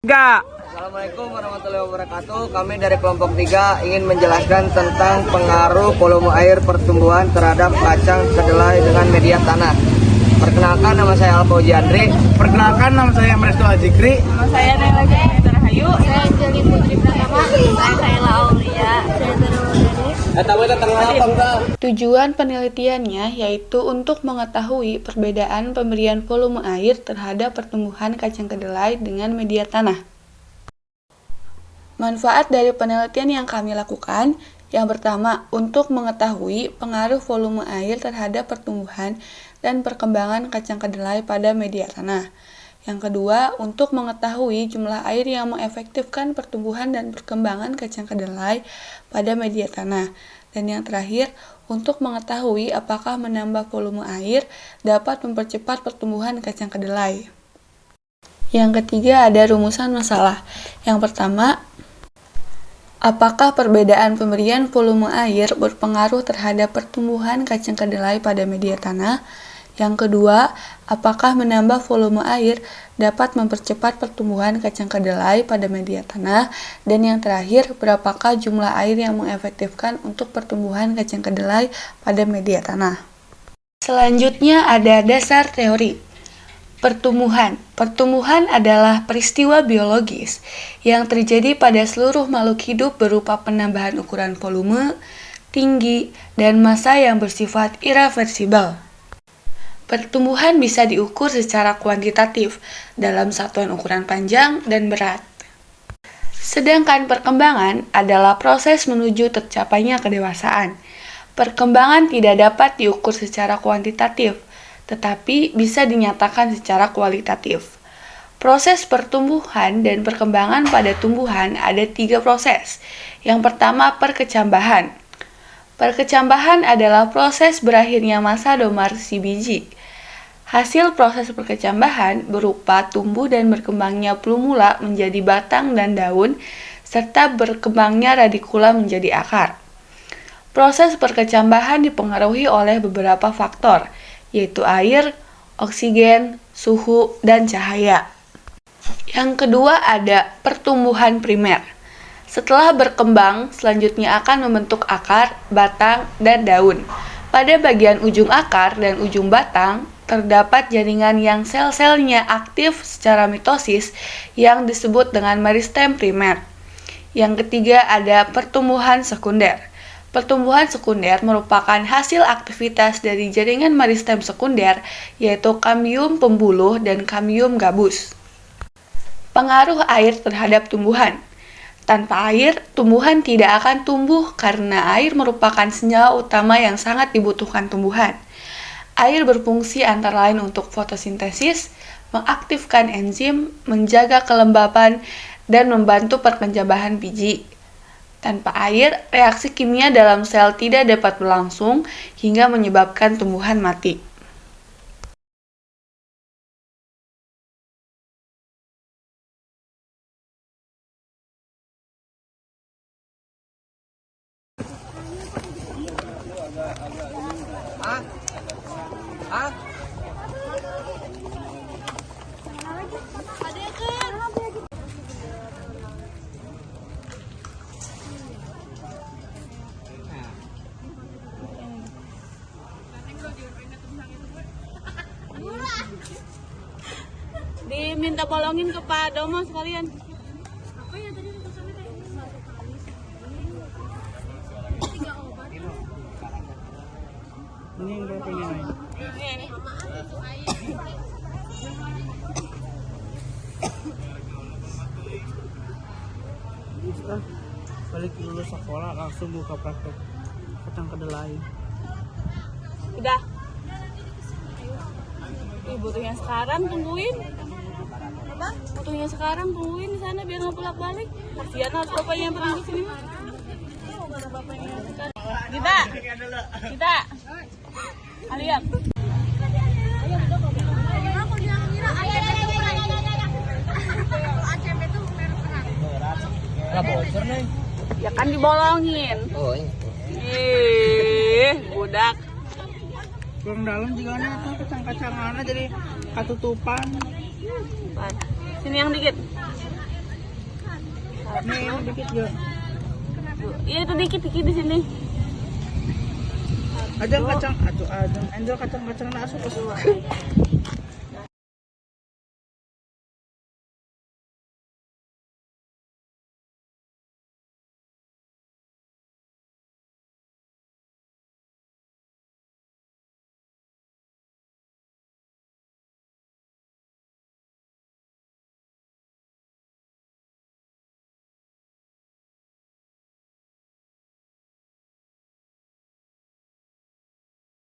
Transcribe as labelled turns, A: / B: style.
A: Enggak.
B: Assalamualaikum warahmatullahi wabarakatuh. Kami dari kelompok 3 ingin menjelaskan tentang pengaruh volume air pertumbuhan terhadap kacang kedelai dengan media tanah. Perkenalkan, nama saya Alfauzi Andri.
A: Perkenalkan, nama saya Restu Azikri.
C: Nama saya Nela Jaya Rahayu. Saya Jeli Putri Pratama. Saya Kayla Aulia. Saya
D: Tujuan penelitiannya yaitu untuk mengetahui perbedaan pemberian volume air terhadap pertumbuhan kacang kedelai dengan media tanah. Manfaat dari penelitian yang kami lakukan, yang pertama, untuk mengetahui pengaruh volume air terhadap pertumbuhan dan perkembangan kacang kedelai pada media tanah. Yang kedua, untuk mengetahui jumlah air yang mengefektifkan pertumbuhan dan perkembangan kacang kedelai pada media tanah. Dan yang terakhir, untuk mengetahui apakah menambah volume air dapat mempercepat pertumbuhan kacang kedelai. Yang ketiga, ada rumusan masalah. Yang pertama, apakah perbedaan pemberian volume air berpengaruh terhadap pertumbuhan kacang kedelai pada media tanah? Yang kedua, apakah menambah volume air dapat mempercepat pertumbuhan kacang kedelai pada media tanah? Dan yang terakhir, berapakah jumlah air yang mengefektifkan untuk pertumbuhan kacang kedelai pada media tanah? Selanjutnya ada dasar teori. Pertumbuhan. Pertumbuhan adalah peristiwa biologis yang terjadi pada seluruh makhluk hidup berupa penambahan ukuran volume, tinggi, dan massa yang bersifat irreversibel. Pertumbuhan bisa diukur secara kuantitatif dalam satuan ukuran panjang dan berat. Sedangkan perkembangan adalah proses menuju tercapainya kedewasaan. Perkembangan tidak dapat diukur secara kuantitatif, tetapi bisa dinyatakan secara kualitatif. Proses pertumbuhan dan perkembangan pada tumbuhan ada 3 proses. Yang pertama, perkecambahan. Perkecambahan adalah proses berakhirnya masa domar si biji. Hasil proses perkecambahan berupa tumbuh dan berkembangnya plumula menjadi batang dan daun, serta berkembangnya radikula menjadi akar. Proses perkecambahan dipengaruhi oleh beberapa faktor, yaitu air, oksigen, suhu, dan cahaya. Yang kedua ada pertumbuhan primer. Setelah berkembang, selanjutnya akan membentuk akar, batang, dan daun. Pada bagian ujung akar dan ujung batang, terdapat jaringan yang sel-selnya aktif secara mitosis yang disebut dengan meristem primer. Yang ketiga ada pertumbuhan sekunder. Pertumbuhan sekunder merupakan hasil aktivitas dari jaringan meristem sekunder, yaitu kambium pembuluh dan kambium gabus. Pengaruh air terhadap tumbuhan. Tanpa air, tumbuhan tidak akan tumbuh karena air merupakan senyawa utama yang sangat dibutuhkan tumbuhan. Air berfungsi antara lain untuk fotosintesis, mengaktifkan enzim, menjaga kelembapan, dan membantu perkecambahan biji. Tanpa air, reaksi kimia dalam sel tidak dapat berlangsung hingga menyebabkan tumbuhan mati.
C: Diminta bolongin ke Pak Domo sekalian.
A: Ini yang berapa ini?
C: Ini.
A: Balik lulus sekolah langsung buka praktek kacang kedelai.
C: Udah. Butuhnya sekarang tungguin. Apa? Butuhnya sekarang tungguin di sana biar nggak pulang balik. Kasihan harus bapaknya yang pergi ke sini mah. Kita. Lihat. Ya kan dibolongin.
B: Oh, ini.
C: Budak.
A: Kurang dalam juga tuh kacang-kacangannya jadi katutupan.
C: Sini yang dikit.
A: Nih dikit juga.
C: Iya itu dikit-dikit di sini.
A: Ajang kacang, atuh ajang, angel kacang-kacang asup.